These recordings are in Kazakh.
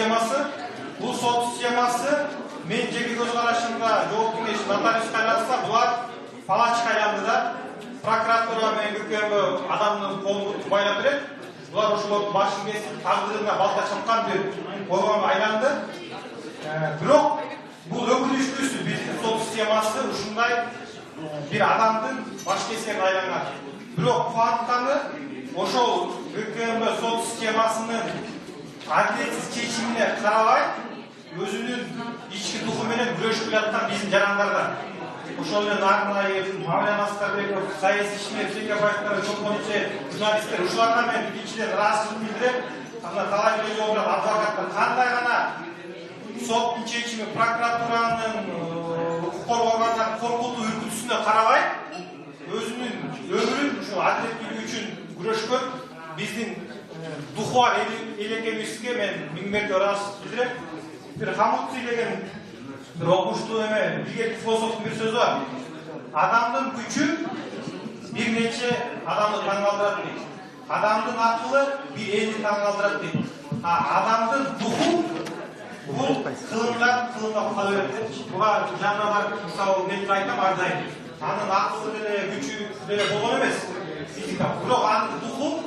системасы. Бұл сот системасы мен жеке көз қарашымда жол кеңеш нотариусқа айланса, бұлар палачқа айланды да, прокуратура мен ГКМ адамның қолын байлап береді. Бұлар ошолордун башын кесип, тагдырына балта чапкан деп койгонго айланды. Бирок бул өкүнүчтүүсү биздин сот системасы ушундай бир адамдын баш кескен айланган. Бирок кубантканы ошол ГКМ сот системасынын адилетсиз чечимине карабай, өзүнүн ички духу менен күрөшүп жаткан биздин жарандардан. Ошол менен Арнайы, Мавлян Аскарбеков, саясий ишмер, Жекебаевтар, журналисттер, журналисттер, ушуларга мен биринчиден ыраазычылык билдирем. Анда талай жолу адвокаттар кандай гана соттун чечими, прокуратуранын укук коргоо органдарын коркутуу үркүтүүсүнө карабай, өзүнүн өмүрүн ушул адилеттүүлүк үчүн күрөшкөн биздин духу бар эл экенибизге мен миң мерте ыраазычылык билдирем. Бир Хамутци деген bir okuştuğu bir filozofun bir sözü var. Adamın gücü bir neçe adamı tangaldırat değil. Adamın akıllı bir eli tangaldırat değil. Adamın duhu bu kılından kalıyor. Buna canlılar misal nedir aytam ardayın. Anın akıllı böyle gücü böyle bol emez. Fizika. Bırak anın duhu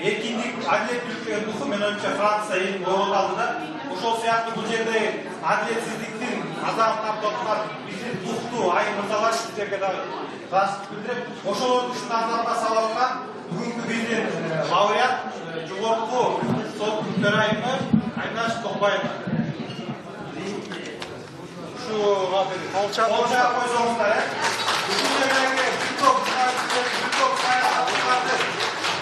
erkinlik, adilеттүүлүктөгөн духу мен önce Fransa elin orol aldı da ошол сыяктуу бул жерде адилетсиздиктин азаматтар топтар биздин духтуу айым мырзалар сиздерге да ыраазычылык билдирем. Ошолорду ушундай азапка сала алган бүгүнкү биздин лауреат жогорку соттун төрайымы Айнаш Токбаев. Ушуга бир колча койсоңуздар, ушул жерге бир топ саясаттарды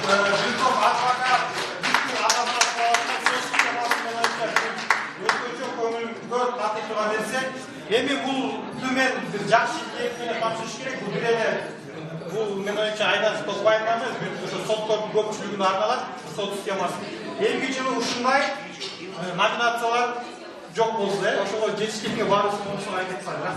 bir top advokat, bütün adamlar bağlamda söz sistemasyonu öyle çok ömür tatlıklığa versek, emi bu tümen bir jakşı niyetine tapşırış gerek, bu birine bu menönce Aydan Tokbay'dan şu sottordun köpçülüğünü arkalar, sot sisteması. Elgi жылы ушундай номинациялар жок болду, ошого жетишкенге барыбыз мунусун айтып атат.